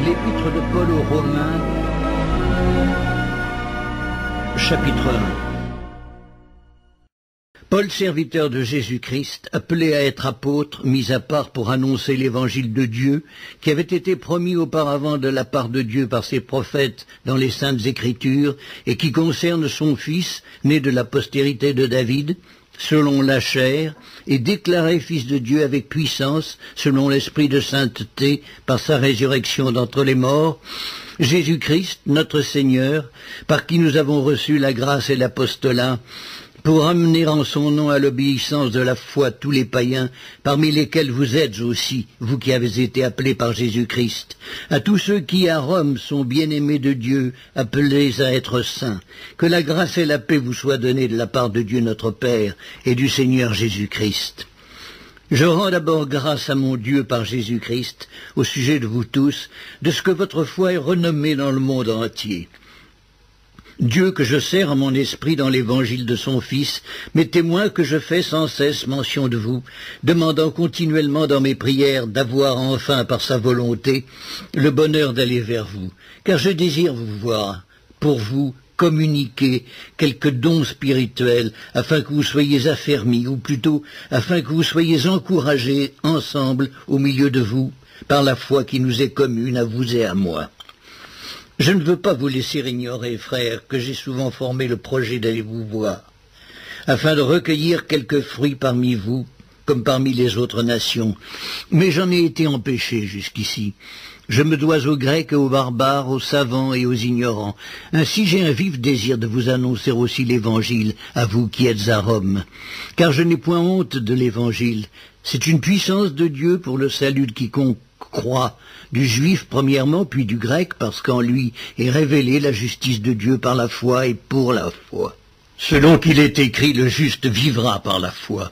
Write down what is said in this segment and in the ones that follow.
L'épître de Paul aux Romains, chapitre 1. Paul, serviteur de Jésus-Christ, appelé à être apôtre, mis à part pour annoncer l'évangile de Dieu, qui avait été promis auparavant de la part de Dieu par ses prophètes dans les Saintes Écritures, et qui concerne son Fils, né de la postérité de David, selon la chair, et déclaré Fils de Dieu avec puissance, selon l'esprit de sainteté, par sa résurrection d'entre les morts, Jésus-Christ, notre Seigneur, par qui nous avons reçu la grâce et l'apostolat, pour amener en son nom à l'obéissance de la foi tous les païens, parmi lesquels vous êtes aussi, vous qui avez été appelés par Jésus-Christ, à tous ceux qui à Rome sont bien-aimés de Dieu, appelés à être saints, que la grâce et la paix vous soient données de la part de Dieu notre Père et du Seigneur Jésus-Christ. Je rends d'abord grâce à mon Dieu par Jésus-Christ, au sujet de vous tous, de ce que votre foi est renommée dans le monde entier. Dieu que je sers à mon esprit dans l'évangile de son Fils, m'est témoin que je fais sans cesse mention de vous, demandant continuellement dans mes prières d'avoir enfin par sa volonté le bonheur d'aller vers vous, car je désire vous voir, pour vous, communiquer quelques dons spirituels, afin que vous soyez affermis, ou plutôt afin que vous soyez encouragés ensemble au milieu de vous, par la foi qui nous est commune à vous et à moi. Je ne veux pas vous laisser ignorer, frères, que j'ai souvent formé le projet d'aller vous voir, afin de recueillir quelques fruits parmi vous, comme parmi les autres nations. Mais j'en ai été empêché jusqu'ici. Je me dois aux Grecs et aux barbares, aux savants et aux ignorants. Ainsi j'ai un vif désir de vous annoncer aussi l'Évangile, à vous qui êtes à Rome. Car je n'ai point honte de l'Évangile. C'est une puissance de Dieu pour le salut de quiconque croit, du juif premièrement, puis du grec, parce qu'en lui est révélée la justice de Dieu par la foi et pour la foi. Selon qu'il est écrit, le juste vivra par la foi.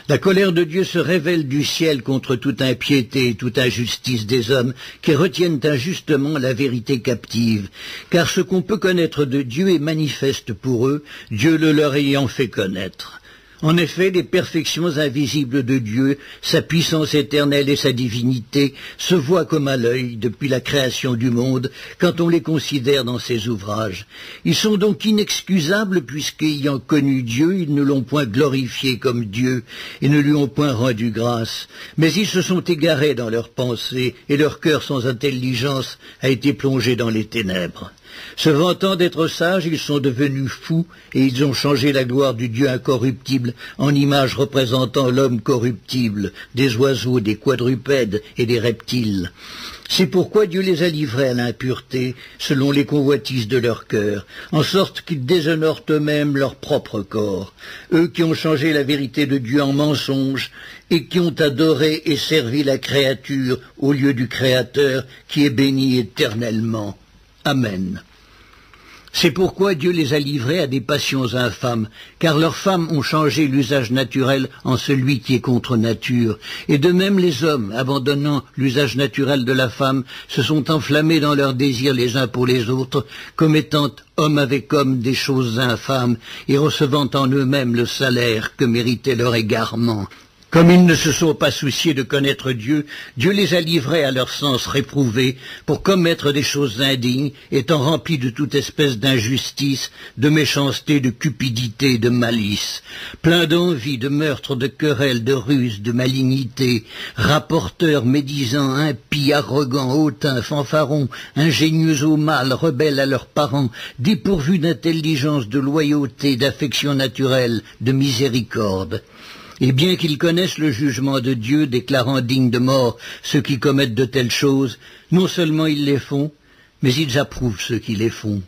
La colère de Dieu se révèle du ciel contre toute impiété et toute injustice des hommes qui retiennent injustement la vérité captive, car ce qu'on peut connaître de Dieu est manifeste pour eux, Dieu le leur ayant fait connaître. En effet, les perfections invisibles de Dieu, sa puissance éternelle et sa divinité, se voient comme à l'œil depuis la création du monde, quand on les considère dans ses ouvrages. Ils sont donc inexcusables, puisqu'ayant connu Dieu, ils ne l'ont point glorifié comme Dieu, et ne lui ont point rendu grâce. Mais ils se sont égarés dans leurs pensées, et leur cœur sans intelligence a été plongé dans les ténèbres. Se vantant d'être sages, ils sont devenus fous, et ils ont changé la gloire du Dieu incorruptible en image représentant l'homme corruptible, des oiseaux, des quadrupèdes et des reptiles. C'est pourquoi Dieu les a livrés à l'impureté, selon les convoitises de leur cœur, en sorte qu'ils déshonorent eux-mêmes leur propre corps, eux qui ont changé la vérité de Dieu en mensonge, et qui ont adoré et servi la créature au lieu du Créateur, qui est béni éternellement. Amen. C'est pourquoi Dieu les a livrés à des passions infâmes, car leurs femmes ont changé l'usage naturel en celui qui est contre nature. Et de même les hommes, abandonnant l'usage naturel de la femme, se sont enflammés dans leurs désirs les uns pour les autres, commettant homme avec homme des choses infâmes, et recevant en eux-mêmes le salaire que méritait leur égarement. Comme ils ne se sont pas souciés de connaître Dieu, Dieu les a livrés à leur sens réprouvé pour commettre des choses indignes, étant remplis de toute espèce d'injustice, de méchanceté, de cupidité, de malice, pleins d'envie, de meurtre, de querelles, de ruse, de malignité, rapporteurs, médisants, impies, arrogants, hautains, fanfarons, ingénieux au mal, rebelles à leurs parents, dépourvus d'intelligence, de loyauté, d'affection naturelle, de miséricorde. Et bien qu'ils connaissent le jugement de Dieu, déclarant dignes de mort ceux qui commettent de telles choses, non seulement ils les font, mais ils approuvent ceux qui les font.